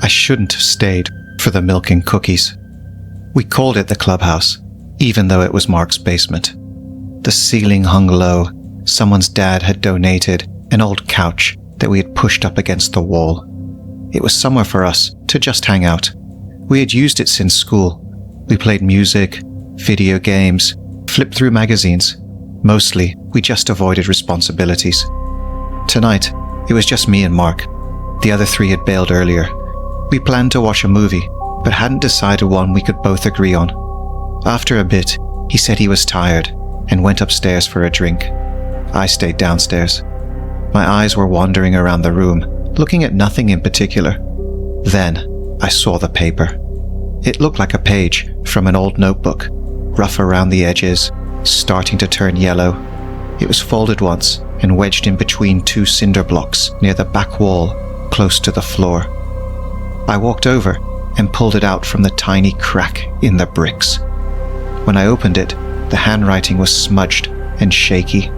shouldn't have stayed for the milk and cookies. We called it the clubhouse, even though it was Mark's basement. The ceiling hung low. Someone's dad had donated an old couch that we had pushed up against the wall. It was somewhere for us to just hang out. We had used it since school. We played music, video games, flipped through magazines. Mostly, we just avoided responsibilities. Tonight, it was just me and Mark. The other three had bailed earlier. We planned to watch a movie, but hadn't decided one we could both agree on. After a bit, he said he was tired and went upstairs for a drink. I stayed downstairs. My eyes were wandering around the room, looking at nothing in particular. Then, I saw the paper. It looked like a page from an old notebook, rough around the edges, starting to turn yellow. It was folded once and wedged in between two cinder blocks near the back wall, close to the floor. I walked over and pulled it out from the tiny crack in the bricks. When I opened it, the handwriting was smudged and shaky.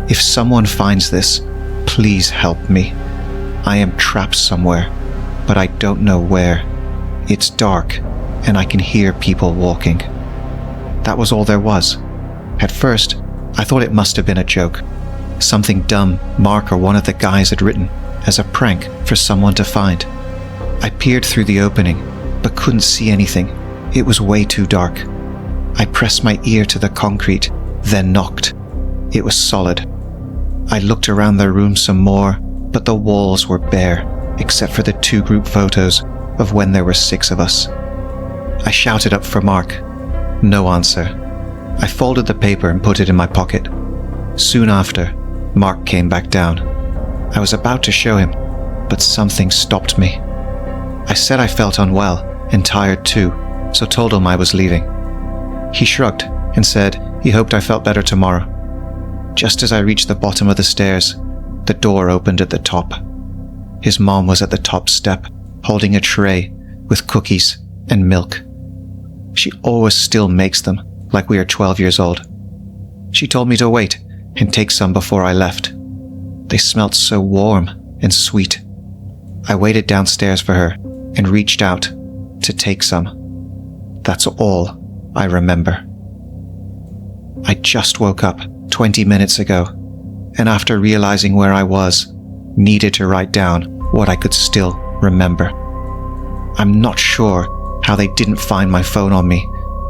If someone finds this, please help me. I am trapped somewhere, but I don't know where. It's dark, and I can hear people walking. That was all there was. At first, I thought it must have been a joke. Something dumb Mark or one of the guys had written as a prank for someone to find. I peered through the opening, but couldn't see anything. It was way too dark. I pressed my ear to the concrete, then knocked. It was solid. I looked around the room some more, but the walls were bare, except for the two group photos of when there were 6 of us. I shouted up for Mark. No answer. I folded the paper and put it in my pocket. Soon after, Mark came back down. I was about to show him, but something stopped me. I said I felt unwell and tired too, so told him I was leaving. He shrugged and said he hoped I felt better tomorrow. Just as I reached the bottom of the stairs, the door opened at the top. His mom was at the top step, holding a tray with cookies and milk. She always still makes them, like we are 12 years old. She told me to wait and take some before I left. They smelt so warm and sweet. I waited downstairs for her and reached out to take some. That's all I remember. I just woke up 20 minutes ago, and after realizing where I was, needed to write down what I could still remember. I'm not sure how they didn't find my phone on me,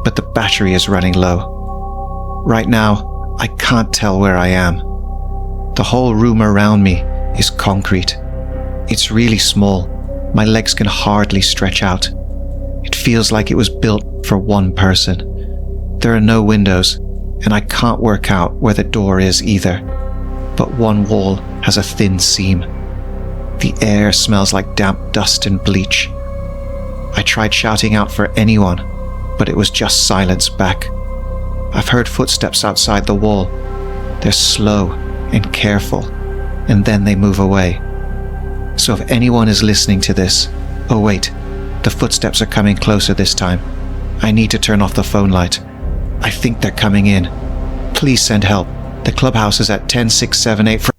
but the battery is running low. Right now, I can't tell where I am. The whole room around me is concrete. It's really small. My legs can hardly stretch out. It feels like it was built for one person. There are no windows, and I can't work out where the door is either. But one wall has a thin seam. The air smells like damp dust and bleach. I tried shouting out for anyone, but it was just silence back. I've heard footsteps outside the wall. They're slow and careful, and then they move away. So if anyone is listening to this, oh wait, the footsteps are coming closer this time. I need to turn off the phone light. I think they're coming in. Please send help. The clubhouse is at 10678.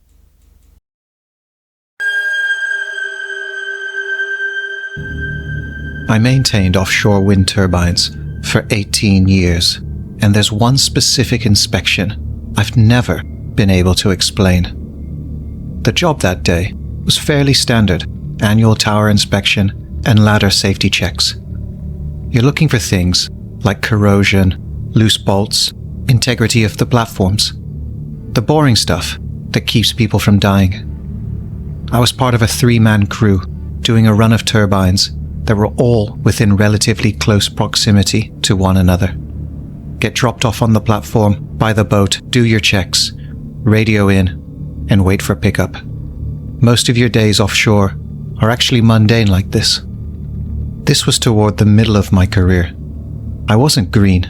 I maintained offshore wind turbines for 18 years, and there's one specific inspection I've never been able to explain. The job that day was fairly standard: annual tower inspection and ladder safety checks. You're looking for things like corrosion, loose bolts, integrity of the platforms. The boring stuff that keeps people from dying. I was part of a 3-man crew doing a run of turbines that were all within relatively close proximity to one another. Get dropped off on the platform, by the boat, do your checks, radio in, and wait for pickup. Most of your days offshore are actually mundane like this. This was toward the middle of my career. I wasn't green,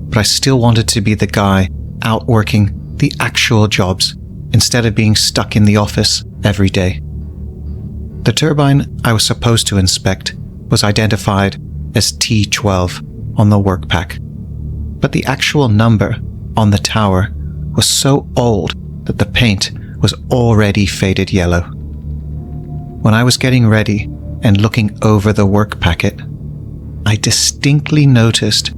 but I still wanted to be the guy out working the actual jobs instead of being stuck in the office every day. The turbine I was supposed to inspect was identified as T12 on the work pack, but the actual number on the tower was so old that the paint was already faded yellow. When I was getting ready and looking over the work packet, I distinctly noticed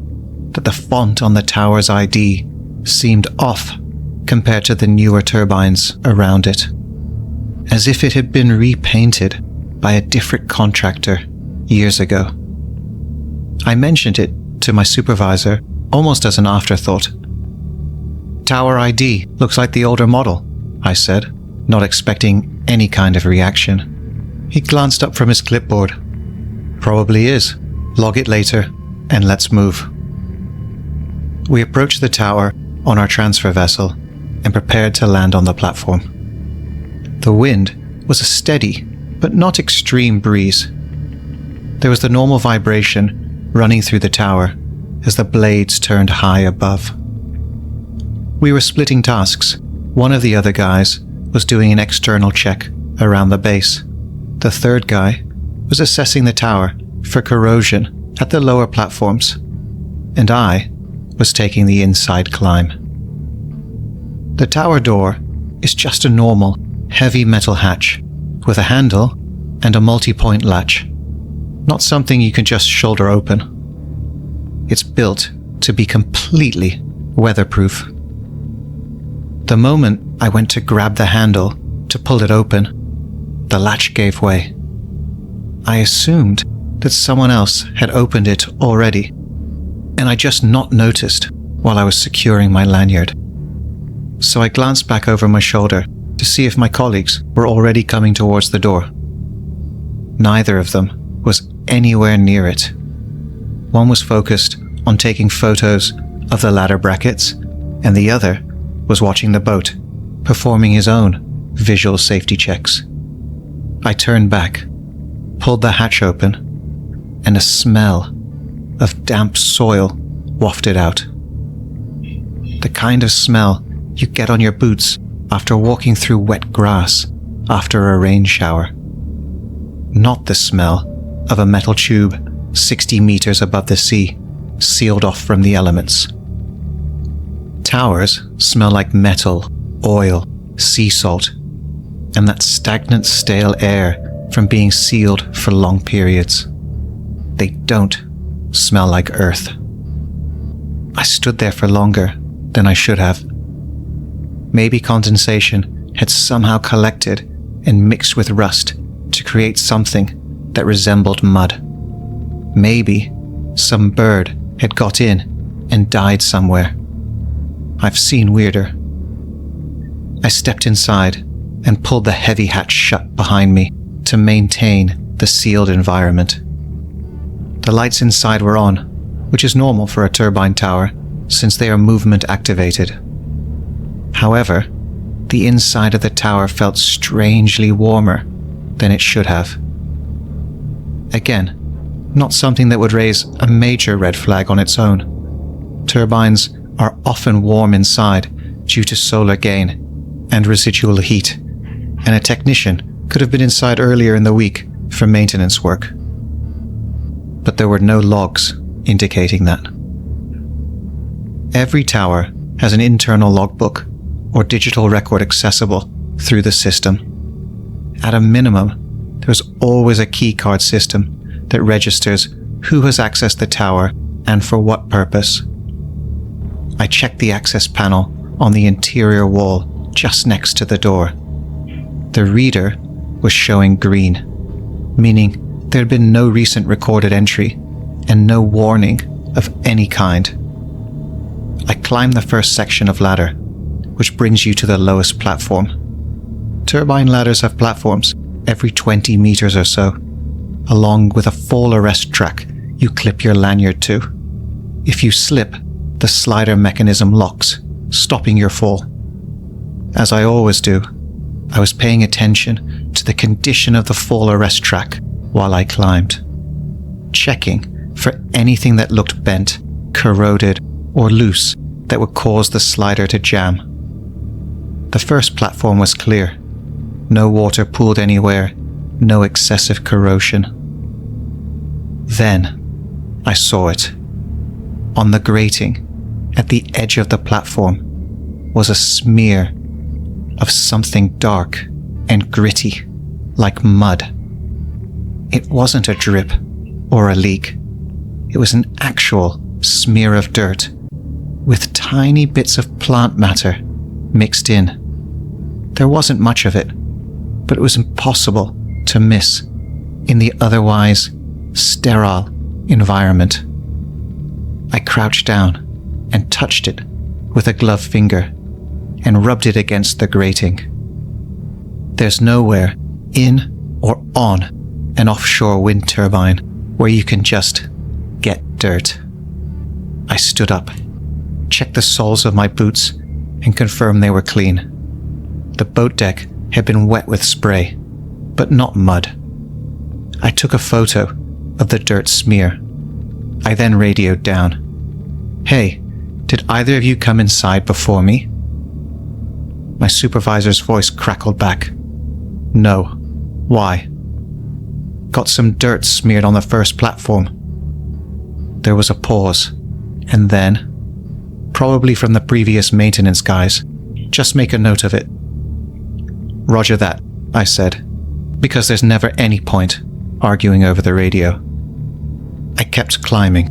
that the font on the tower's ID seemed off compared to the newer turbines around it, as if it had been repainted by a different contractor years ago. I mentioned it to my supervisor almost as an afterthought. "Tower ID looks like the older model," I said, not expecting any kind of reaction. He glanced up from his clipboard. "Probably is. Log it later, and let's move." We approached the tower on our transfer vessel and prepared to land on the platform. The wind was a steady but not extreme breeze. There was the normal vibration running through the tower as the blades turned high above. We were splitting tasks. One of the other guys was doing an external check around the base. The third guy was assessing the tower for corrosion at the lower platforms, and I was taking the inside climb. The tower door is just a normal, heavy metal hatch with a handle and a multi-point latch, not something you can just shoulder open. It's built to be completely weatherproof. The moment I went to grab the handle to pull it open, the latch gave way. I assumed that someone else had opened it already, and I just not noticed while I was securing my lanyard. So I glanced back over my shoulder to see if my colleagues were already coming towards the door. Neither of them was anywhere near it. One was focused on taking photos of the ladder brackets, and the other was watching the boat, performing his own visual safety checks. I turned back, pulled the hatch open, and a smell of damp soil wafted out. The kind of smell you get on your boots after walking through wet grass after a rain shower. Not the smell of a metal tube 60 meters above the sea, sealed off from the elements. Towers smell like metal, oil, sea salt, and that stagnant, stale air from being sealed for long periods. They don't smell like earth. I stood there for longer than I should have. Maybe condensation had somehow collected and mixed with rust to create something that resembled mud. Maybe some bird had got in and died somewhere. I've seen weirder. I stepped inside and pulled the heavy hatch shut behind me to maintain the sealed environment. The lights inside were on, which is normal for a turbine tower since they are movement activated. However, the inside of the tower felt strangely warmer than it should have. Again, not something that would raise a major red flag on its own. Turbines are often warm inside due to solar gain and residual heat, and a technician could have been inside earlier in the week for maintenance work. But there were no logs indicating that. Every tower has an internal logbook or digital record accessible through the system. At a minimum, there's always a keycard system that registers who has accessed the tower and for what purpose. I checked the access panel on the interior wall just next to the door. The reader was showing green, meaning there had been no recent recorded entry and no warning of any kind. I climbed the first section of ladder, which brings you to the lowest platform. Turbine ladders have platforms every 20 meters or so, along with a fall arrest track you clip your lanyard to. If you slip, the slider mechanism locks, stopping your fall. As I always do, I was paying attention to the condition of the fall arrest track while I climbed, checking for anything that looked bent, corroded, or loose that would cause the slider to jam. The first platform was clear. No water pooled anywhere, no excessive corrosion. Then I saw it. On the grating, at the edge of the platform, was a smear of something dark and gritty, like mud. It wasn't a drip or a leak. It was an actual smear of dirt with tiny bits of plant matter mixed in. There wasn't much of it, but it was impossible to miss in the otherwise sterile environment. I crouched down and touched it with a gloved finger and rubbed it against the grating. There's nowhere in or on an offshore wind turbine where you can just get dirt. I stood up, checked the soles of my boots, and confirmed they were clean. The boat deck had been wet with spray, but not mud. I took a photo of the dirt smear. I then radioed down. "Hey, did either of you come inside before me?" My supervisor's voice crackled back. "No. Why?" "Got some dirt smeared on the first platform." There was a pause, and then, probably from the previous maintenance guys, "Just make a note of it." "Roger that," I said, because there's never any point arguing over the radio. I kept climbing.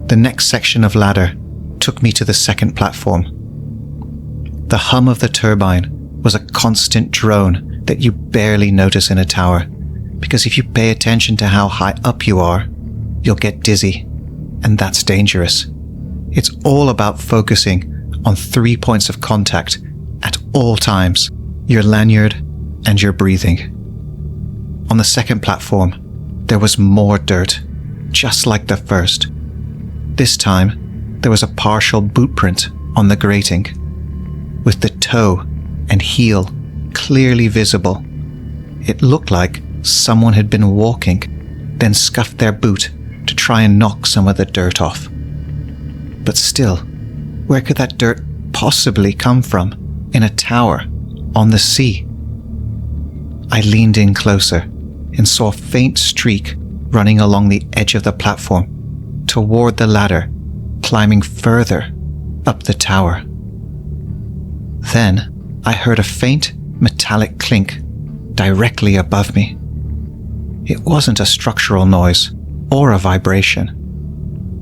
The next section of ladder took me to the second platform. The hum of the turbine was a constant drone that you barely notice in a tower, because if you pay attention to how high up you are, you'll get dizzy, and that's dangerous. It's all about focusing on 3 points of contact at all times: your lanyard and your breathing. On the second platform, there was more dirt, just like the first. This time, there was a partial boot print on the grating, with the toe and heel clearly visible. It looked like someone had been walking, then scuffed their boot to try and knock some of the dirt off. But still, where could that dirt possibly come from in a tower on the sea? I leaned in closer and saw a faint streak running along the edge of the platform toward the ladder, climbing further up the tower. Then I heard a faint metallic clink directly above me. It wasn't a structural noise or a vibration.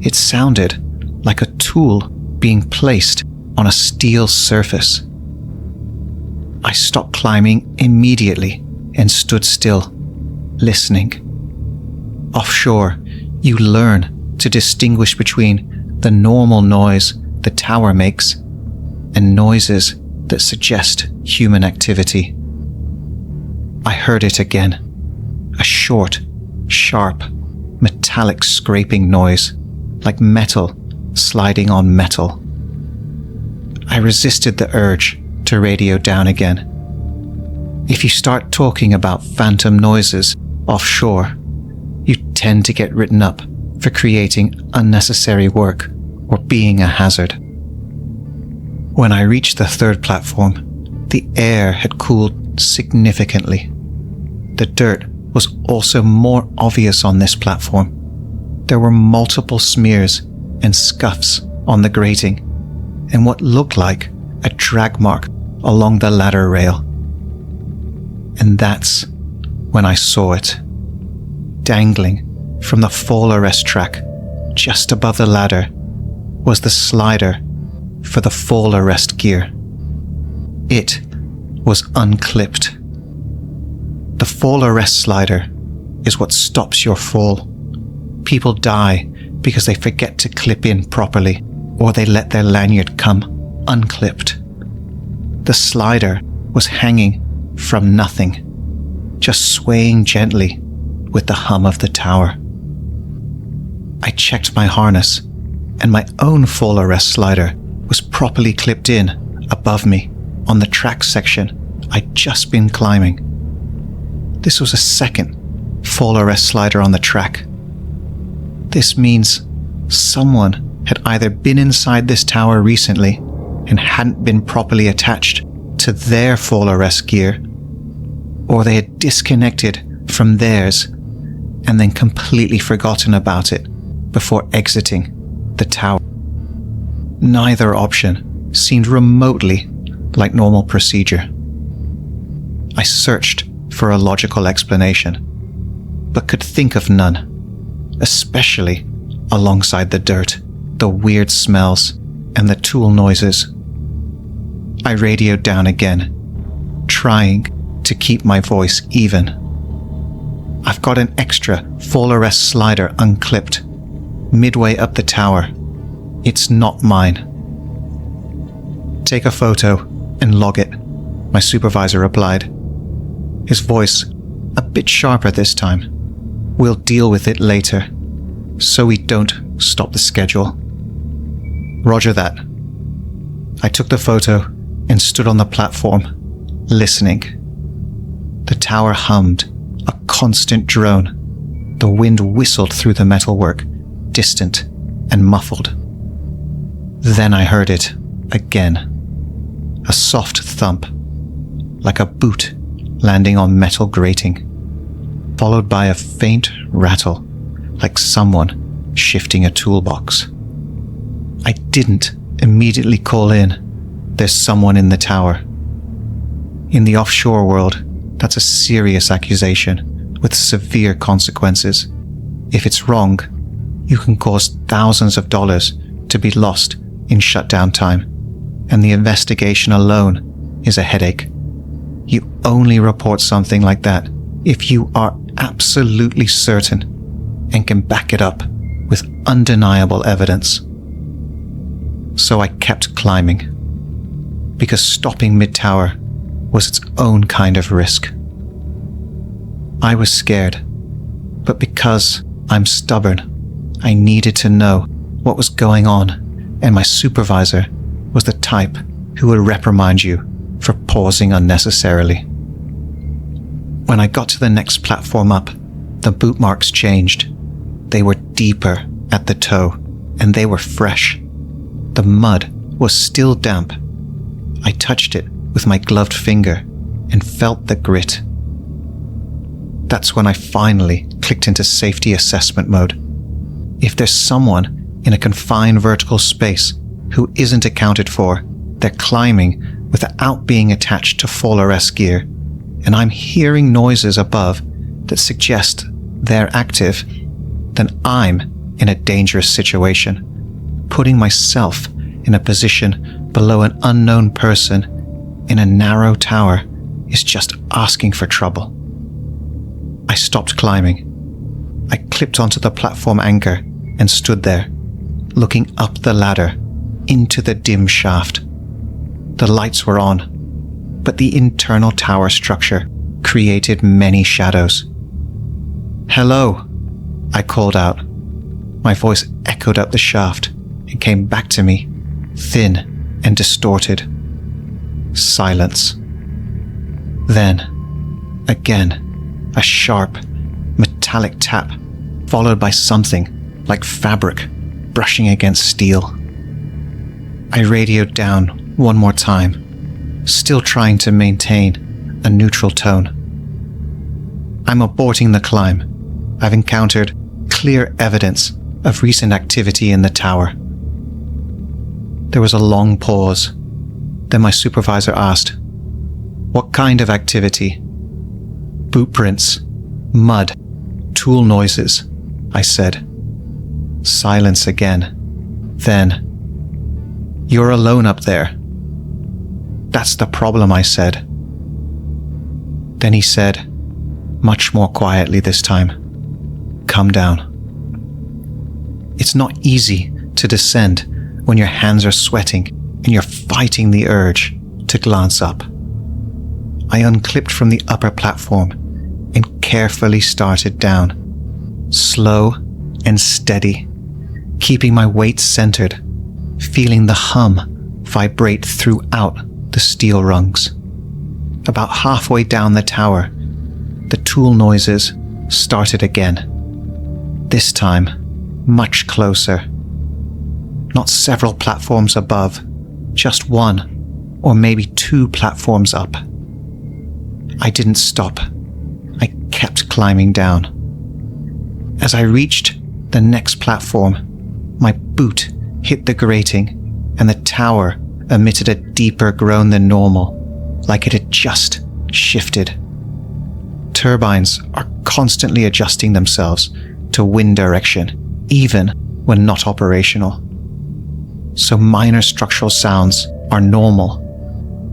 It sounded like a tool being placed on a steel surface. I stopped climbing immediately and stood still, listening. Offshore, you learn to distinguish between the normal noise the tower makes and noises that suggest human activity. I heard it again, a short, sharp, metallic scraping noise, like metal sliding on metal. I resisted the urge to radio down again. If you start talking about phantom noises offshore, you tend to get written up for creating unnecessary work or being a hazard. When I reached the third platform, the air had cooled significantly. The dirt was also more obvious on this platform. There were multiple smears and scuffs on the grating, and what looked like a drag mark along the ladder rail. And that's when I saw it. Dangling from the fall arrest track just above the ladder was the slider for the fall arrest gear. It was unclipped. The fall arrest slider is what stops your fall. People die because they forget to clip in properly, or they let their lanyard come unclipped. The slider was hanging from nothing, just swaying gently with the hum of the tower. I checked my harness, and my own fall arrest slider was properly clipped in above me on the track section I'd just been climbing. This was a second fall arrest slider on the track. This means someone had either been inside this tower recently and hadn't been properly attached to their fall arrest gear, or they had disconnected from theirs and then completely forgotten about it before exiting the tower. Neither option seemed remotely like normal procedure. I searched for a logical explanation, but could think of none, especially alongside the dirt, the weird smells, and the tool noises. I radioed down again, trying to keep my voice even. I've got an extra fall arrest slider unclipped, midway up the tower. It's not mine. Take a photo and log it, my supervisor replied. His voice a bit sharper this time. We'll deal with it later, so we don't stop the schedule. Roger that. I took the photo and stood on the platform, listening. The tower hummed, a constant drone. The wind whistled through the metalwork, distant and muffled. Then I heard it again. A soft thump, like a boot landing on metal grating, followed by a faint rattle, like someone shifting a toolbox. I didn't immediately call in. There's someone in the tower. In the offshore world, that's a serious accusation with severe consequences. If it's wrong, you can cause thousands of dollars to be lost in shutdown time, and the investigation alone is a headache. You only report something like that if you are absolutely certain and can back it up with undeniable evidence. So I kept climbing, because stopping mid-tower was its own kind of risk. I was scared, but because I'm stubborn, I needed to know what was going on, and my supervisor was the type who would reprimand you for pausing unnecessarily. When I got to the next platform up, the boot marks changed. They were deeper at the toe, and they were fresh. The mud was still damp. I touched it with my gloved finger and felt the grit. That's when I finally clicked into safety assessment mode. If there's someone in a confined vertical space who isn't accounted for, they're climbing without being attached to fall arrest gear, and I'm hearing noises above that suggest they're active, then I'm in a dangerous situation, putting myself in a position below an unknown person in a narrow tower is just asking for trouble. I stopped climbing. I clipped onto the platform anchor and stood there, looking up the ladder into the dim shaft. The lights were on, but the internal tower structure created many shadows. "Hello," I called out. My voice echoed up the shaft and came back to me, thin and distorted. Silence. Then, again, a sharp, metallic tap, followed by something like fabric brushing against steel. I radioed down one more time, still trying to maintain a neutral tone. "I'm aborting the climb. I've encountered clear evidence of recent activity in the tower." There was a long pause. Then my supervisor asked, "What kind of activity?" "Boot prints, mud, tool noises," I said. Silence again. Then, "You're alone up there." "That's the problem," I said. Then he said, much more quietly this time, "Come down." It's not easy to descend when your hands are sweating and you're fighting the urge to glance up. I unclipped from the upper platform and carefully started down, slow and steady, keeping my weight centered, feeling the hum vibrate throughout the steel rungs. About halfway down the tower, the tool noises started again. This time, much closer. Not several platforms above, just one or maybe two platforms up. I didn't stop. I kept climbing down. As I reached the next platform, my boot hit the grating and the tower emitted a deeper groan than normal, like it had just shifted. turbines are constantly adjusting themselves to wind direction, even when not operational. So minor structural sounds are normal,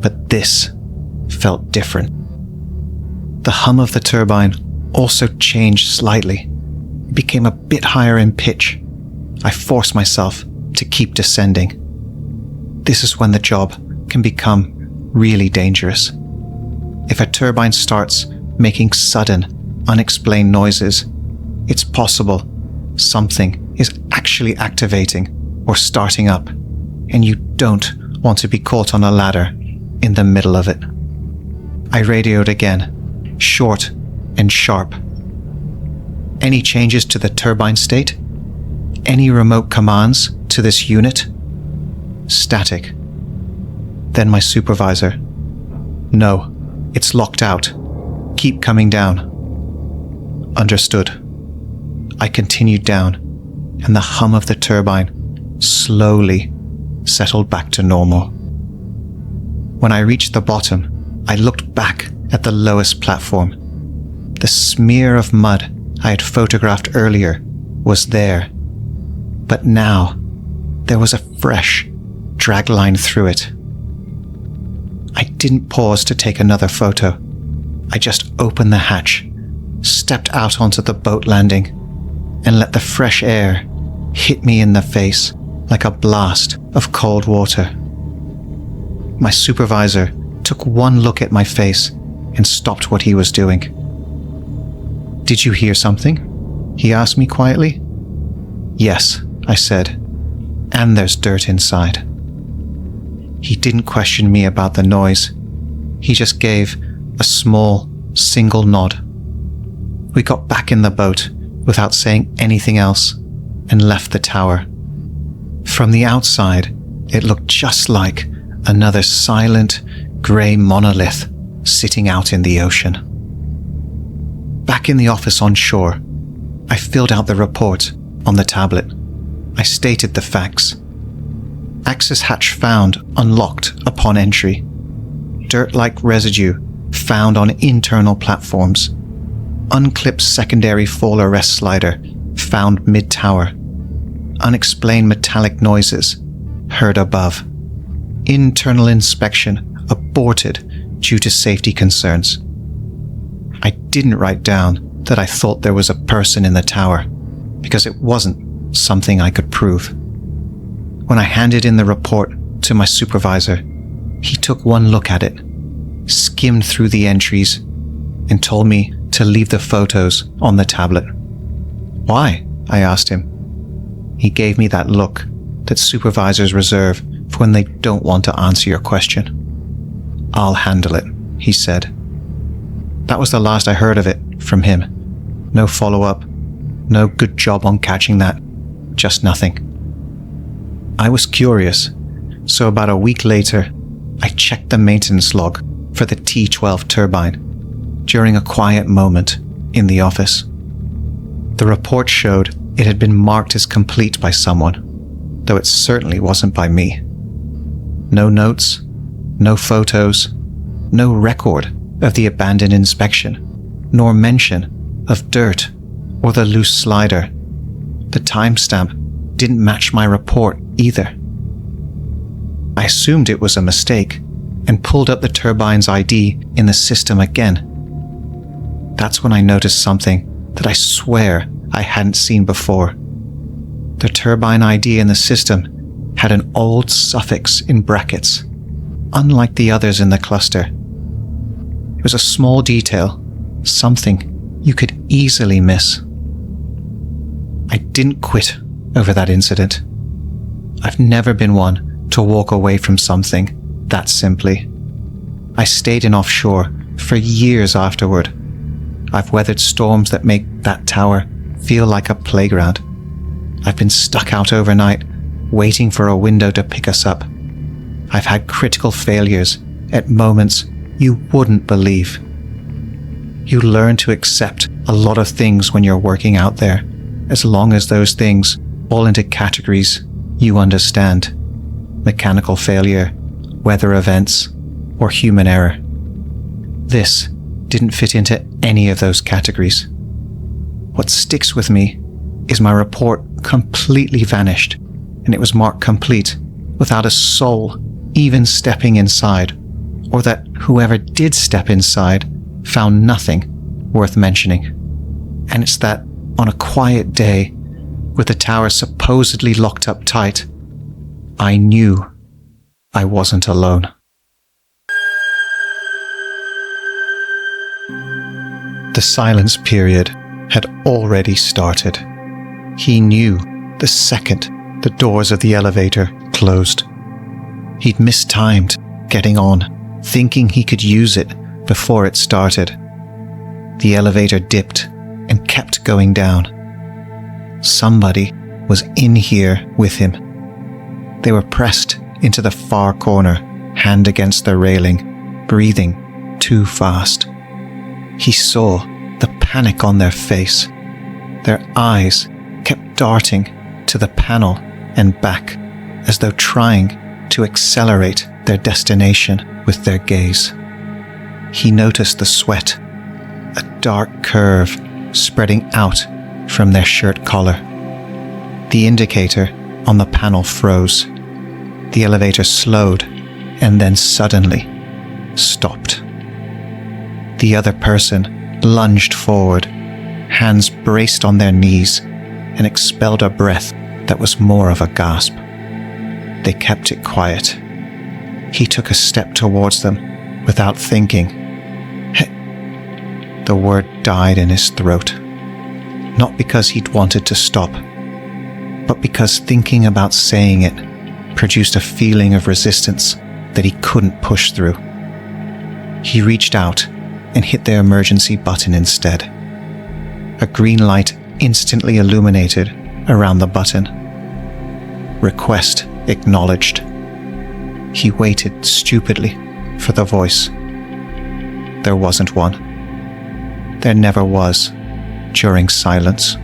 but this felt different. The hum of the turbine also changed slightly. It became a bit higher in pitch. I forced myself to keep descending. This is when the job can become really dangerous. If a turbine starts making sudden, unexplained noises, it's possible something is actually activating or starting up, and you don't want to be caught on a ladder in the middle of it. I radioed again, short and sharp. Any changes to the turbine state? Any remote commands to this unit? Static. Then my supervisor. No, it's locked out. Keep coming down. Understood. I continued down, and the hum of the turbine slowly settled back to normal. When I reached the bottom, I looked back at the lowest platform. The smear of mud I had photographed earlier was there, but now there was a fresh drag line through it. I didn't pause to take another photo. I just opened the hatch, stepped out onto the boat landing, and let the fresh air hit me in the face like a blast of cold water. My supervisor took one look at my face and stopped what he was doing. "Did you hear something?" he asked me quietly. "Yes," I said, "and there's dirt inside." He didn't question me about the noise. He just gave a small, single nod. We got back in the boat without saying anything else and left the tower. From the outside, it looked just like another silent, grey monolith sitting out in the ocean. Back in the office on shore, I filled out the report on the tablet. I stated the facts. Access hatch found unlocked upon entry. Dirt-like residue found on internal platforms. Unclipped secondary fall arrest slider found mid-tower. Unexplained metallic noises heard above. Internal inspection aborted due to safety concerns. I didn't write down that I thought there was a person in the tower, because it wasn't something I could prove. When I handed in the report to my supervisor, he took one look at it, skimmed through the entries, and told me to leave the photos on the tablet. "Why?" I asked him. He gave me that look that supervisors reserve for when they don't want to answer your question. "I'll handle it," he said. That was the last I heard of it from him. No follow-up, no good job on catching that, just nothing. I was curious, so about a week later, I checked the maintenance log for the T12 turbine during a quiet moment in the office. The report showed it had been marked as complete by someone, though it certainly wasn't by me. No notes, no photos, no record of the abandoned inspection, nor mention of dirt or the loose slider. The timestamp didn't match my report either. I assumed it was a mistake and pulled up the turbine's ID in the system again. That's when I noticed something that I swear I hadn't seen before. The turbine ID in the system had an old suffix in brackets, unlike the others in the cluster. It was a small detail, something you could easily miss. I didn't quit over that incident. I've never been one to walk away from something that simply. I stayed in offshore for years afterward. I've weathered storms that make that tower feel like a playground. I've been stuck out overnight, waiting for a window to pick us up. I've had critical failures at moments you wouldn't believe. You learn to accept a lot of things when you're working out there, as long as those things fall into categories you understand: mechanical failure, weather events, or human error. This didn't fit into any of those categories. What sticks with me is my report completely vanished, and it was marked complete without a soul even stepping inside, or that whoever did step inside found nothing worth mentioning. And it's that on a quiet day, with the tower supposedly locked up tight, I knew I wasn't alone. The silence period had already started. He knew the second the doors of the elevator closed. He'd mistimed getting on, thinking he could use it before it started. The elevator dipped and kept going down. Somebody was in here with him. They were pressed into the far corner, hand against the railing, breathing too fast. He saw the panic on their face. Their eyes kept darting to the panel and back, as though trying to accelerate their destination with their gaze. He noticed the sweat, a dark curve spreading out from their shirt collar. The indicator on the panel froze. The elevator slowed and then suddenly stopped. The other person lunged forward, hands braced on their knees, and expelled a breath that was more of a gasp. They kept it quiet. He took a step towards them without thinking. The word died in his throat. Not because he'd wanted to stop, but because thinking about saying it produced a feeling of resistance that he couldn't push through. He reached out and hit the emergency button instead. A green light instantly illuminated around the button. Request acknowledged. He waited stupidly for the voice. There wasn't one. There never was during silence.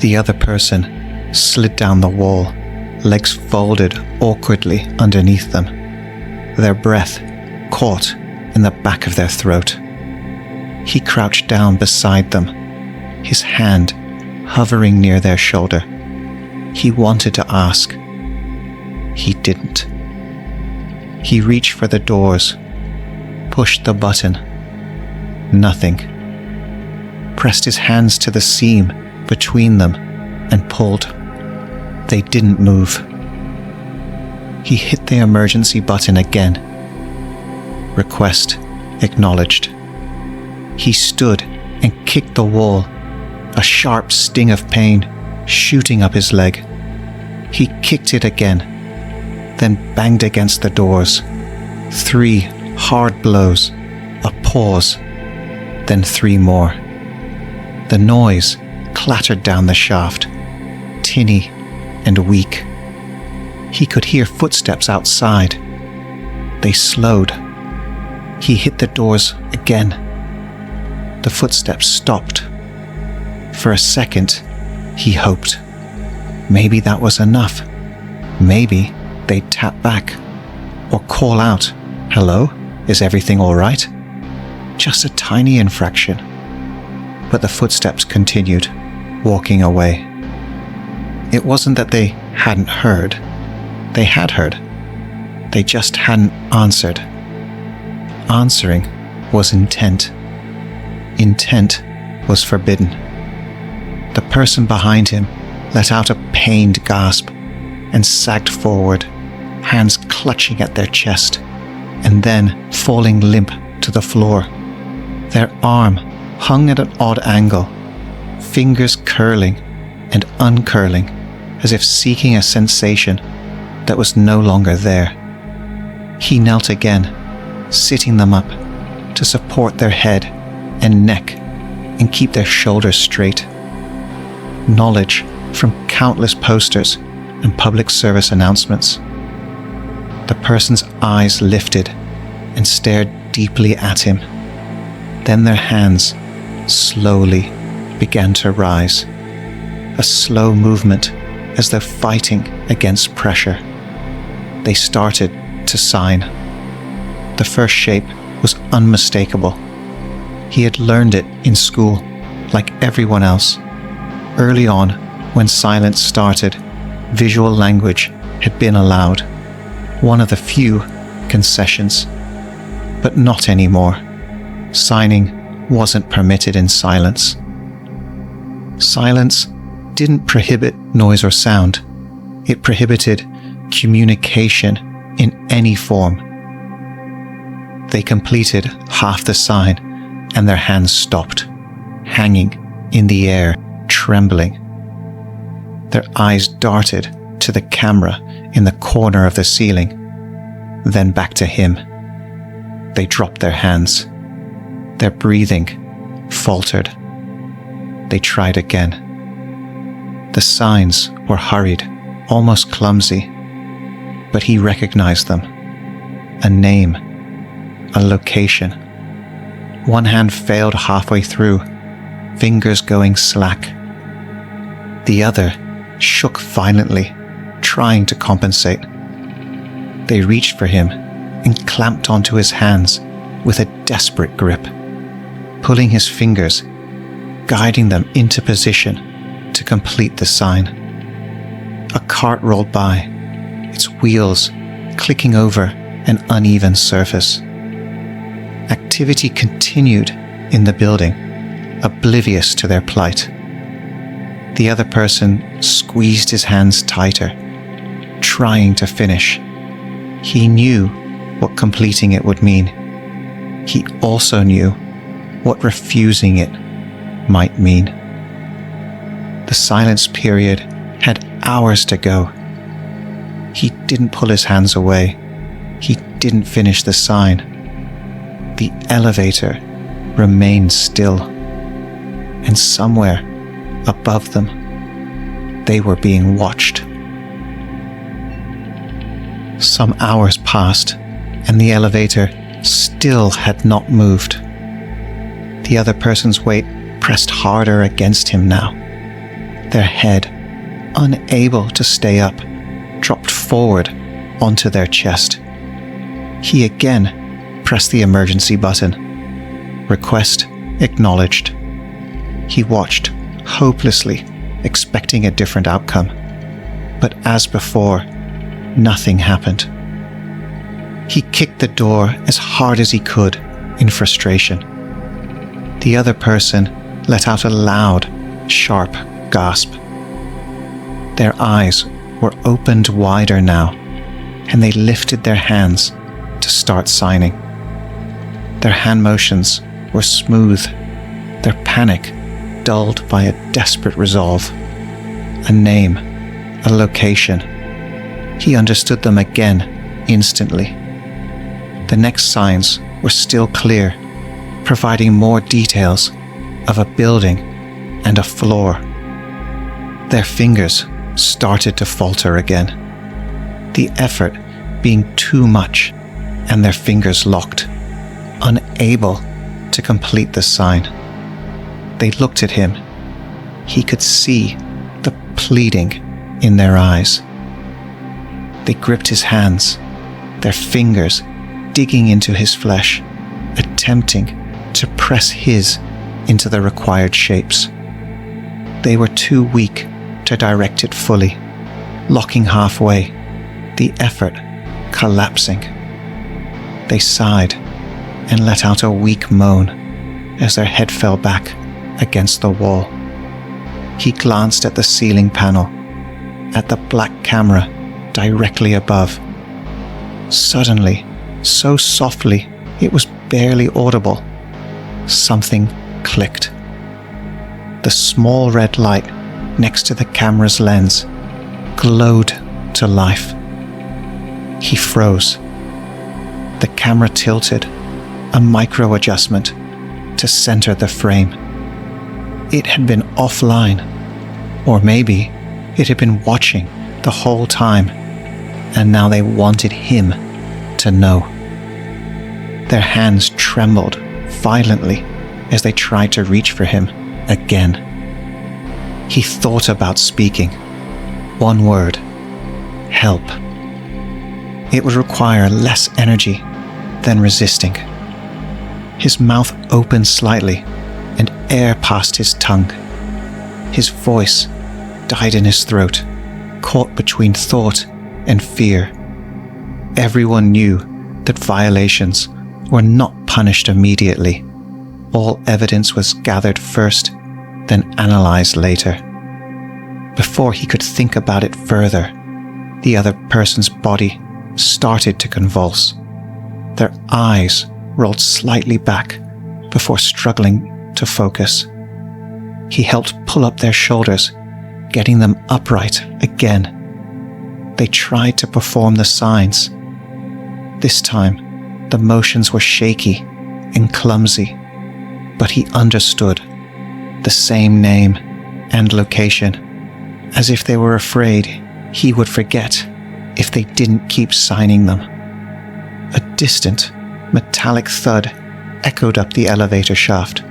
The other person slid down the wall, legs folded awkwardly underneath them. Their breath caught in the back of their throat. He crouched down beside them, his hand hovering near their shoulder. He wanted to ask. He didn't. He reached for the doors, pushed the button. Nothing. Pressed his hands to the seam between them and pulled. They didn't move. He hit the emergency button again. Request acknowledged. He stood and kicked the wall, a sharp sting of pain shooting up his leg. He kicked it again, then banged against the doors. 3 hard blows, a pause, then 3 more. The noise clattered down the shaft, tinny and weak. He could hear footsteps outside. They slowed. He hit the doors again. The footsteps stopped. For a second, he hoped. Maybe that was enough. Maybe they'd tap back or call out, "Hello, is everything all right?" Just a tiny infraction. But the footsteps continued, walking away. It wasn't that they hadn't heard. They had heard. They just hadn't answered. Answering was intent. Intent was forbidden. The person behind him let out a pained gasp and sagged forward, hands clutching at their chest, and then falling limp to the floor. Their arm hung at an odd angle, fingers curling and uncurling as if seeking a sensation that was no longer there. He knelt again, sitting them up to support their head and neck and keep their shoulders straight. Knowledge from countless posters and public service announcements. The person's eyes lifted and stared deeply at him. Then their hands slowly began to rise, a slow movement as though fighting against pressure. They started to sign. The first shape was unmistakable, He had learned it in school, like everyone else. Early on, when silence started, visual language had been allowed. One of the few concessions. But not anymore. Signing wasn't permitted in silence. Silence didn't prohibit noise or sound. It prohibited communication in any form. They completed half the sign and their hands stopped, hanging in the air, trembling. Their eyes darted to the camera in the corner of the ceiling, then back to him. They dropped their hands. Their breathing faltered. They tried again. The signs were hurried, almost clumsy, but he recognized them. A name, a location. One hand failed halfway through, fingers going slack. The other shook violently, trying to compensate. They reached for him and clamped onto his hands with a desperate grip, pulling his fingers, guiding them into position to complete the sign. A cart rolled by, its wheels clicking over an uneven surface. Activity continued in the building, oblivious to their plight. The other person squeezed his hands tighter, trying to finish. He knew what completing it would mean. He also knew what refusing it might mean. The silence period had hours to go. He didn't pull his hands away. He didn't finish the sign. The elevator remained still. And somewhere above them, they were being watched. Some hours passed, and the elevator still had not moved. The other person's weight pressed harder against him now. Their head, unable to stay up, dropped forward onto their chest. He again pressed the emergency button. Request acknowledged. He watched, hopelessly, expecting a different outcome. But as before, nothing happened. He kicked the door as hard as he could in frustration. The other person let out a loud, sharp gasp. Their eyes were opened wider now, and they lifted their hands to start signing. Their hand motions were smooth, their panic dulled by a desperate resolve. A name, a location. He understood them again instantly. The next signs were still clear, providing more details of a building and a floor. Their fingers started to falter again, the effort being too much, and their fingers locked, unable to complete the sign. They looked at him. He could see the pleading in their eyes. They gripped his hands, their fingers digging into his flesh, attempting to press his into the required shapes. They were too weak to direct it fully, locking halfway, the effort collapsing. They sighed and let out a weak moan as their head fell back against the wall. He glanced at the ceiling panel, at the black camera directly above. Suddenly, so softly it was barely audible, something clicked. The small red light next to the camera's lens glowed to life. He froze. The camera tilted, a micro adjustment to center the frame. It had been offline, or maybe it had been watching the whole time, and now they wanted him to know. Their hands trembled violently as they tried to reach for him again. He thought about speaking. One word: help. It would require less energy than resisting. His mouth opened slightly, and air passed his tongue. His voice died in his throat, caught between thought and fear. Everyone knew that violations were not punished immediately. All evidence was gathered first, then analyzed later. Before he could think about it further, the other person's body started to convulse. Their eyes rolled slightly back before struggling to focus. He helped pull up their shoulders, getting them upright again. They tried to perform the signs. This time, the motions were shaky and clumsy, but he understood the same name and location, as if they were afraid he would forget if they didn't keep signing them. A distant, metallic thud echoed up the elevator shaft,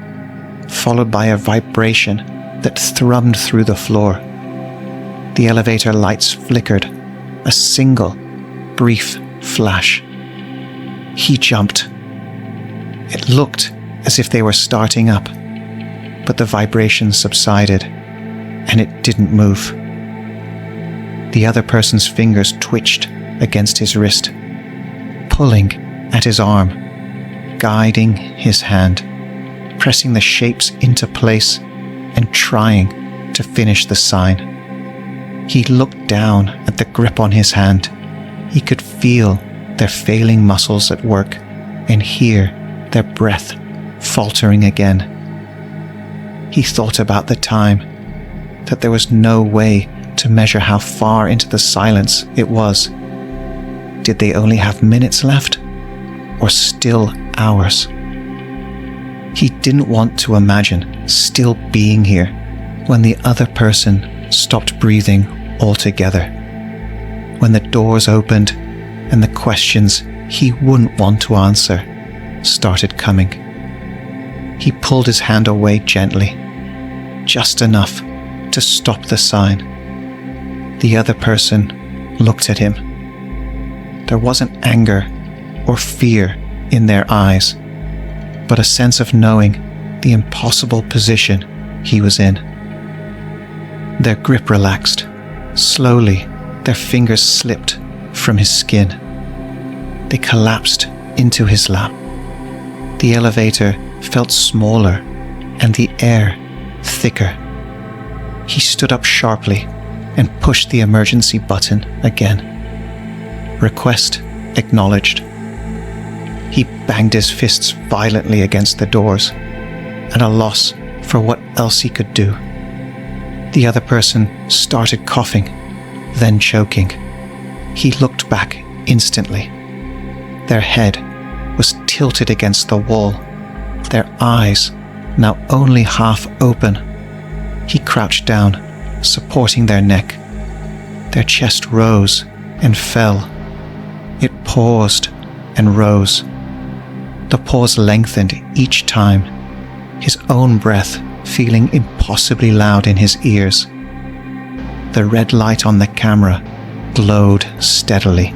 followed by a vibration that thrummed through the floor. The elevator lights flickered, a single, brief flash. He jumped. It looked as if they were starting up, but the vibration subsided, and it didn't move. The other person's fingers twitched against his wrist, pulling at his arm, guiding his hand, pressing the shapes into place and trying to finish the sign. He looked down at the grip on his hand. He could feel their failing muscles at work and hear their breath faltering again. He thought about the time, that there was no way to measure how far into the silence it was. Did they only have minutes left, or still hours? He didn't want to imagine still being here when the other person stopped breathing altogether, when the doors opened and the questions he wouldn't want to answer started coming. He pulled his hand away gently, just enough to stop the sign. The other person looked at him. There wasn't anger or fear in their eyes, but a sense of knowing the impossible position he was in. Their grip relaxed. Slowly, their fingers slipped from his skin. They collapsed into his lap. The elevator felt smaller and the air thicker. He stood up sharply and pushed the emergency button again. Request acknowledged. He banged his fists violently against the doors, at a loss for what else he could do. The other person started coughing, then choking. He looked back instantly. Their head was tilted against the wall, their eyes now only half open. He crouched down, supporting their neck. Their chest rose and fell. It paused and rose. The pause lengthened each time, his own breath feeling impossibly loud in his ears. The red light on the camera glowed steadily.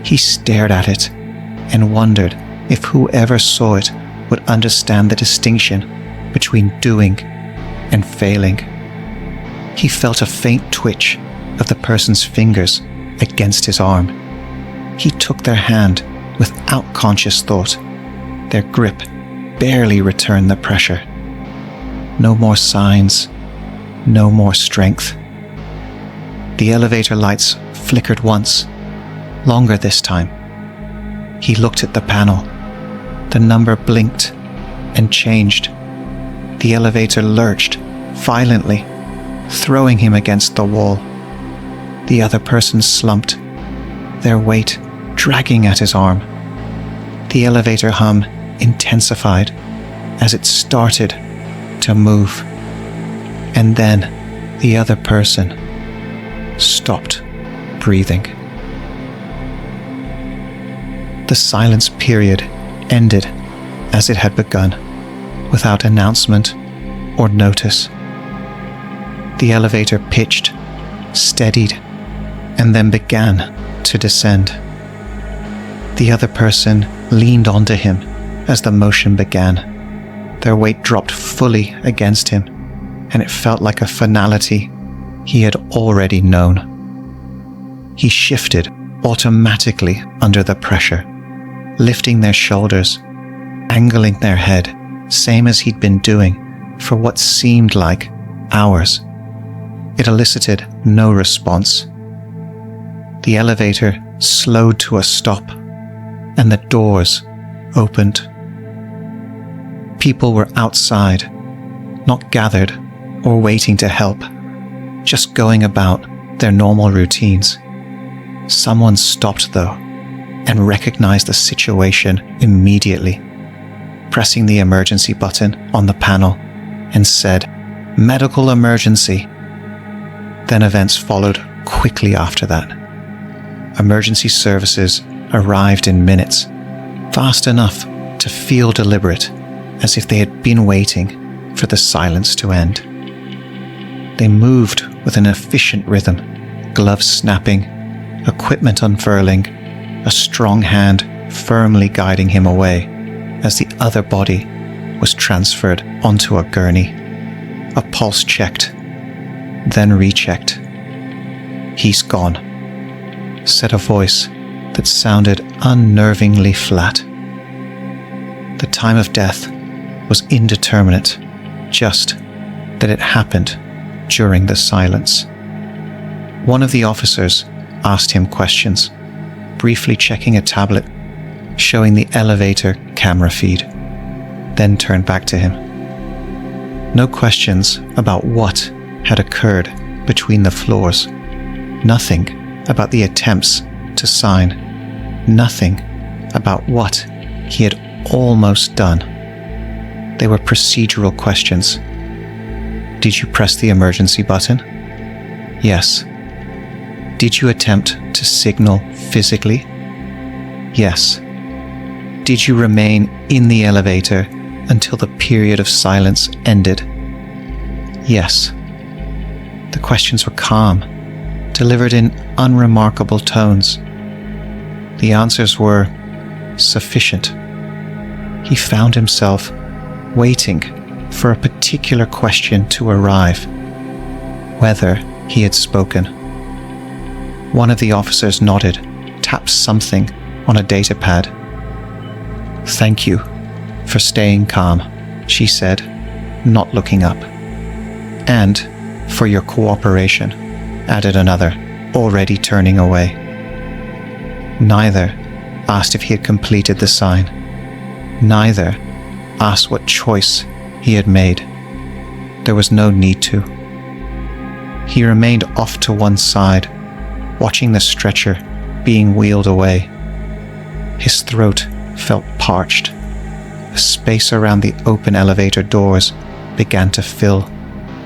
He stared at it and wondered if whoever saw it would understand the distinction between doing and failing. He felt a faint twitch of the person's fingers against his arm. He took their hand without conscious thought. Their grip barely returned the pressure. No more signs, no more strength. The elevator lights flickered once, longer this time. He looked at the panel. The number blinked and changed. The elevator lurched violently, throwing him against the wall. The other person slumped, their weight dragging at his arm. The elevator hum intensified as it started to move. And then the other person stopped breathing. The silence period ended as it had begun, without announcement or notice. The elevator pitched, steadied, and then began to descend. The other person leaned onto him, as the motion began. Their weight dropped fully against him, and it felt like a finality he had already known. He shifted automatically under the pressure, lifting their shoulders, angling their head, same as he'd been doing for what seemed like hours. It elicited no response. The elevator slowed to a stop, and the doors opened. People were outside, not gathered or waiting to help, just going about their normal routines. Someone stopped, though, and recognized the situation immediately, pressing the emergency button on the panel and said, "Medical emergency." Then events followed quickly after that. Emergency services arrived in minutes, fast enough to feel deliberate, as if they had been waiting for the silence to end. They moved with an efficient rhythm, gloves snapping, equipment unfurling, a strong hand firmly guiding him away as the other body was transferred onto a gurney. A pulse checked, then rechecked. "He's gone," said a voice that sounded unnervingly flat. The time of death was indeterminate, just that it happened during the silence. One of the officers asked him questions, briefly checking a tablet showing the elevator camera feed, then turned back to him. No questions about what had occurred between the floors. Nothing about the attempts to sign. Nothing about what he had almost done. They were procedural questions. Did you press the emergency button? Yes. Did you attempt to signal physically? Yes. Did you remain in the elevator until the period of silence ended? Yes. The questions were calm, delivered in unremarkable tones. The answers were sufficient. He found himself waiting for a particular question to arrive, whether he had spoken. One of the officers nodded, tapped something on a data pad. "Thank you for staying calm," she said, not looking up. "And for your cooperation," added another, already turning away. Neither asked if he had completed the sign. Neither asked what choice he had made. There was no need to. He remained off to one side, watching the stretcher being wheeled away. His throat felt parched. The space around the open elevator doors began to fill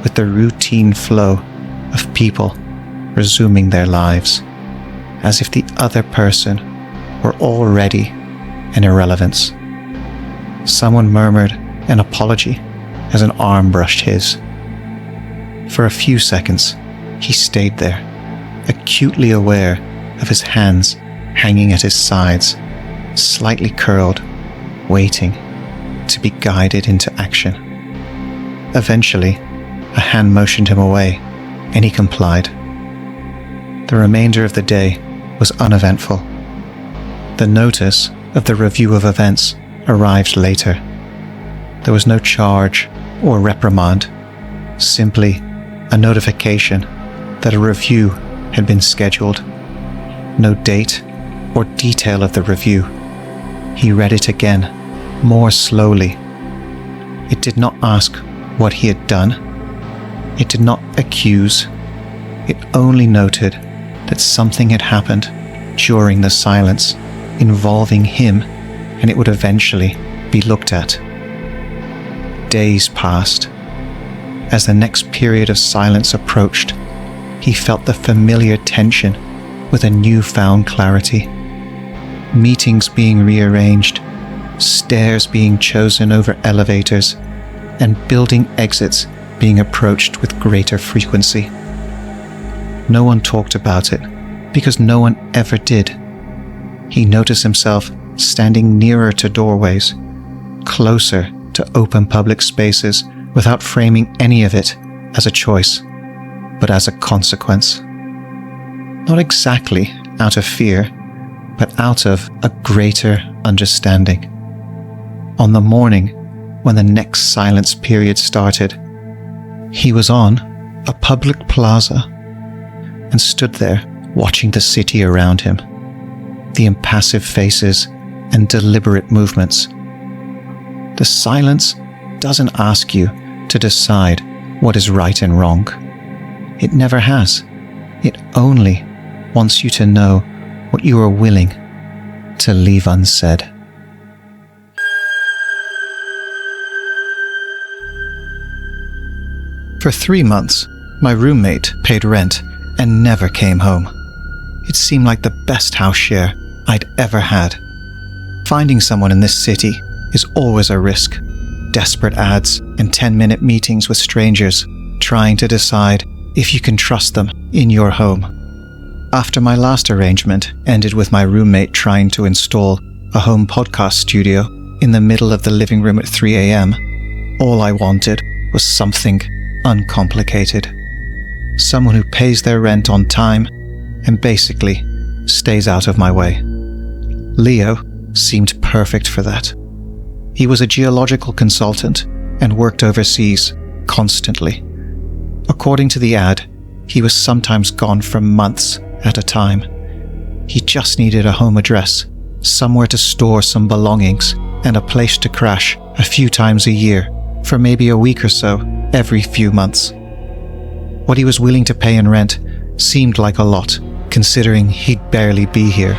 with the routine flow of people resuming their lives, as if the other person were already an irrelevance. Someone murmured an apology as an arm brushed his. For a few seconds, he stayed there, acutely aware of his hands hanging at his sides, slightly curled, waiting to be guided into action. Eventually, a hand motioned him away, and he complied. The remainder of the day was uneventful. The notice of the review of events arrived later. There was no charge or reprimand, simply a notification that a review had been scheduled. No date or detail of the review. He read it again, more slowly. It did not ask what he had done. It did not accuse. It only noted that something had happened during the silence involving him, and it would eventually be looked at. Days passed. As the next period of silence approached, he felt the familiar tension with a newfound clarity. Meetings being rearranged, stairs being chosen over elevators, and building exits being approached with greater frequency. No one talked about it, because no one ever did. He noticed himself standing nearer to doorways, closer to open public spaces without framing any of it as a choice, but as a consequence. Not exactly out of fear, but out of a greater understanding. On the morning when the next silence period started, he was on a public plaza and stood there watching the city around him, the impassive faces and deliberate movements. The silence doesn't ask you to decide what is right and wrong. It never has. It only wants you to know what you are willing to leave unsaid. For 3 months, my roommate paid rent and never came home. It seemed like the best house share I'd ever had. Finding someone in this city is always a risk. Desperate ads and 10-minute meetings with strangers trying to decide if you can trust them in your home. After my last arrangement ended with my roommate trying to install a home podcast studio in the middle of the living room at 3 a.m., all I wanted was something uncomplicated. Someone who pays their rent on time and basically stays out of my way. Leo seemed perfect for that. He was a geological consultant and worked overseas constantly. According to the ad, he was sometimes gone for months at a time. He just needed a home address, somewhere to store some belongings, and a place to crash a few times a year for maybe a week or so every few months. What he was willing to pay in rent seemed like a lot, considering he'd barely be here,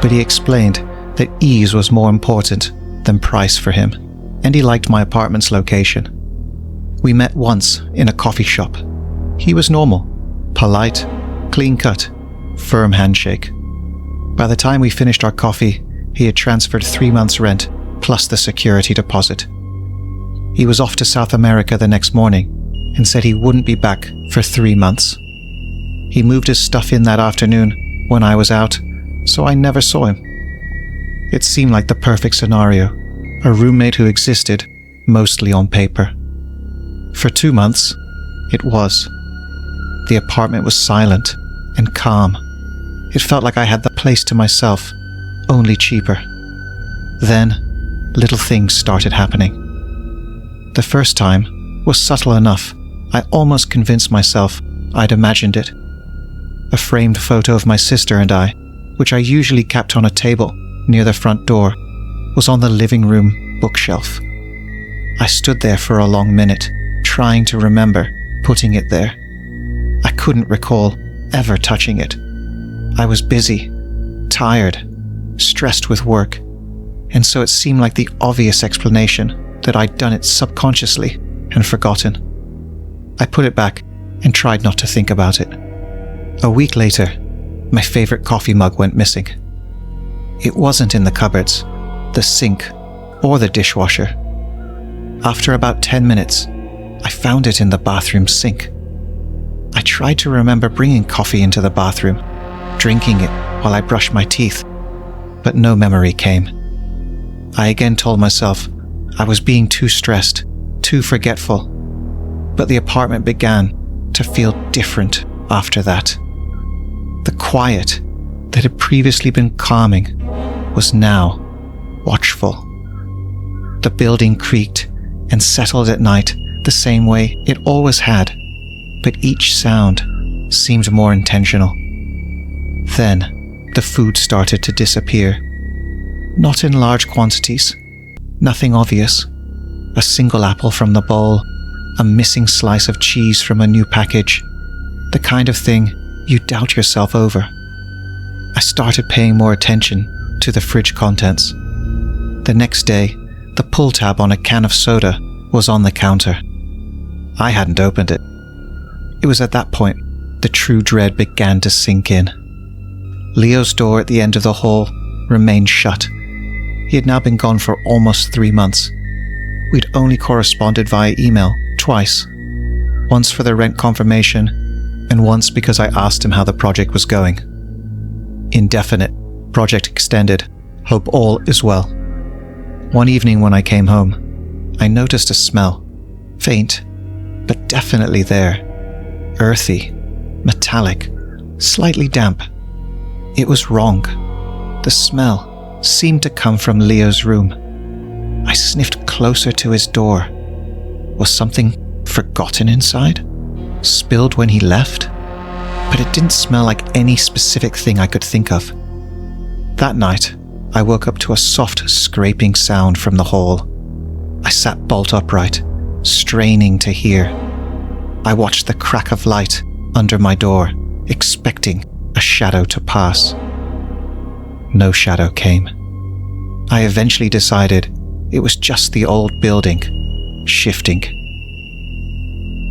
but he explained that ease was more important than price for him, and he liked my apartment's location. We met once in a coffee shop. He was normal, polite, clean-cut, firm handshake. By the time we finished our coffee, he had transferred 3 months' rent plus the security deposit. He was off to South America the next morning and said he wouldn't be back for 3 months. He moved his stuff in that afternoon when I was out, so I never saw him. It seemed like the perfect scenario, a roommate who existed mostly on paper. For 2 months, it was. The apartment was silent and calm. It felt like I had the place to myself, only cheaper. Then, little things started happening. The first time was subtle enough, I almost convinced myself I'd imagined it. A framed photo of my sister and I, which I usually kept on a table near the front door, was on the living room bookshelf. I stood there for a long minute, trying to remember putting it there. I couldn't recall ever touching it. I was busy, tired, stressed with work, and so it seemed like the obvious explanation that I'd done it subconsciously and forgotten. I put it back and tried not to think about it. A week later, my favorite coffee mug went missing. It wasn't in the cupboards, the sink, or the dishwasher. After about 10 minutes, I found it in the bathroom sink. I tried to remember bringing coffee into the bathroom, drinking it while I brushed my teeth, but no memory came. I again told myself I was being too stressed, too forgetful, but the apartment began to feel different after that. The quiet that had previously been calming was now watchful. The building creaked and settled at night the same way it always had, but each sound seemed more intentional. Then, the food started to disappear. Not in large quantities, nothing obvious. A single apple from the bowl, a missing slice of cheese from a new package, the kind of thing you doubt yourself over. I started paying more attention to the fridge contents. The next day, the pull tab on a can of soda was on the counter. I hadn't opened it. It was at that point the true dread began to sink in. Leo's door at the end of the hall remained shut. He had now been gone for almost 3 months. We'd only corresponded via email twice, once for the rent confirmation and once because I asked him how the project was going. Indefinite, project extended, hope all is well. One evening when I came home, I noticed a smell, faint, but definitely there, earthy, metallic, slightly damp. It was wrong. The smell seemed to come from Leo's room. I sniffed closer to his door. Was something forgotten inside? Spilled when he left? But it didn't smell like any specific thing I could think of. That night, I woke up to a soft scraping sound from the hall. I sat bolt upright, straining to hear. I watched the crack of light under my door, expecting a shadow to pass. No shadow came. I eventually decided it was just the old building, shifting.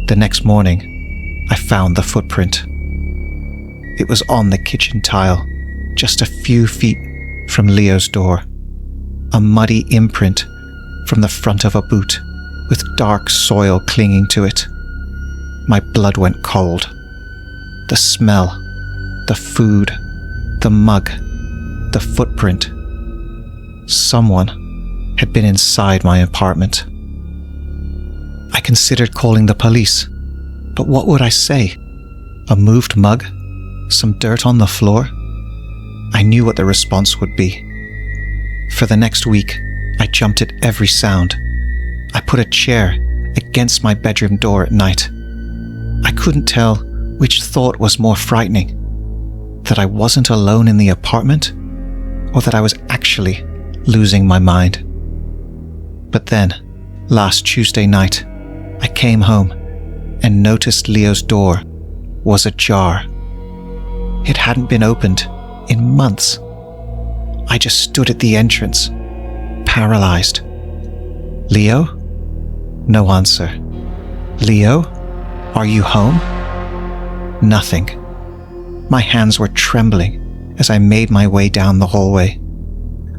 The next morning, I found the footprint. It was on the kitchen tile, just a few feet from Leo's door. A muddy imprint from the front of a boot, with dark soil clinging to it. My blood went cold. The smell, the food, the mug, the footprint. Someone had been inside my apartment. I considered calling the police, but what would I say? A moved mug? Some dirt on the floor? I knew what the response would be. For the next week, I jumped at every sound. I put a chair against my bedroom door at night. I couldn't tell which thought was more frightening, that I wasn't alone in the apartment, or that I was actually losing my mind. But then, last Tuesday night, I came home and noticed Leo's door was ajar. It hadn't been opened in months. I just stood at the entrance, paralyzed. Leo? No answer. Leo? Are you home? Nothing. My hands were trembling as I made my way down the hallway.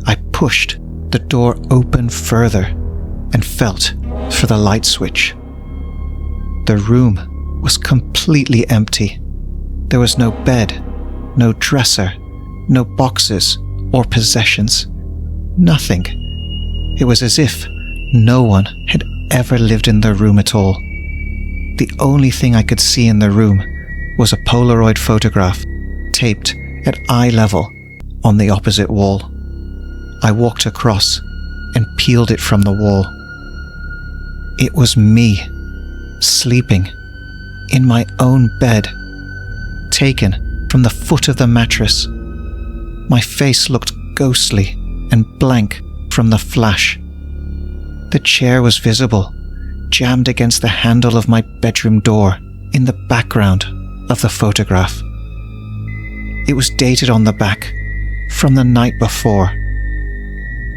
I pushed the door open further and felt for the light switch. The room was completely empty. There was no bed, no dresser, no boxes or possessions. Nothing. It was as if no one had ever lived in the room at all. The only thing I could see in the room was a Polaroid photograph taped at eye level on the opposite wall. I walked across and peeled it from the wall. It was me, sleeping in my own bed, taken from the foot of the mattress. My face looked ghostly and blank from the flash. The chair was visible, jammed against the handle of my bedroom door in the background of the photograph. It was dated on the back from the night before.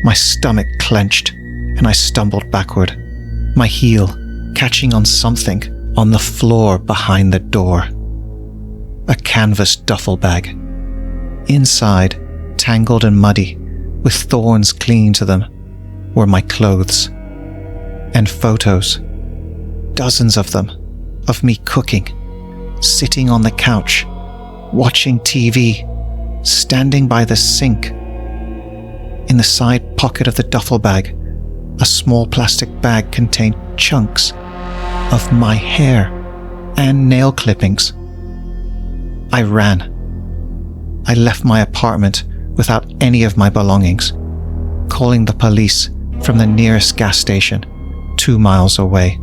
My stomach clenched and I stumbled backward, my heel catching on something on the floor behind the door. A canvas duffel bag. Inside, tangled and muddy, with thorns clinging to them, were my clothes. And photos. Dozens of them, of me cooking, sitting on the couch, watching TV, standing by the sink. In the side pocket of the duffel bag, a small plastic bag contained chunks of my hair and nail clippings. I ran. I left my apartment without any of my belongings, calling the police from the nearest gas station 2 miles away.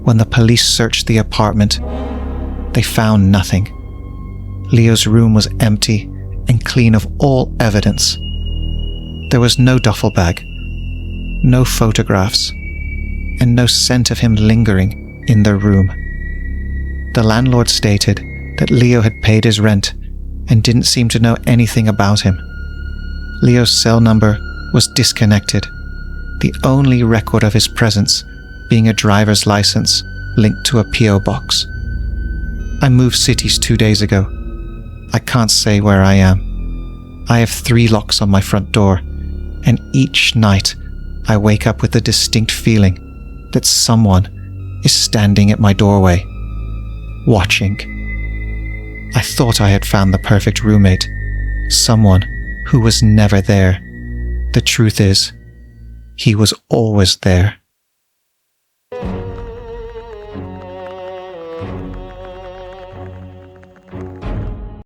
When the police searched the apartment, they found nothing. Leo's room was empty and clean of all evidence. There was no duffel bag, no photographs, and no scent of him lingering in the room. The landlord stated that Leo had paid his rent and didn't seem to know anything about him. Leo's cell number was disconnected, the only record of his presence being a driver's license linked to a P.O. box. I moved cities 2 days ago. I can't say where I am. I have 3 locks on my front door, and each night I wake up with the distinct feeling that someone is standing at my doorway, watching. I thought I had found the perfect roommate, someone who was never there. The truth is, He was always there.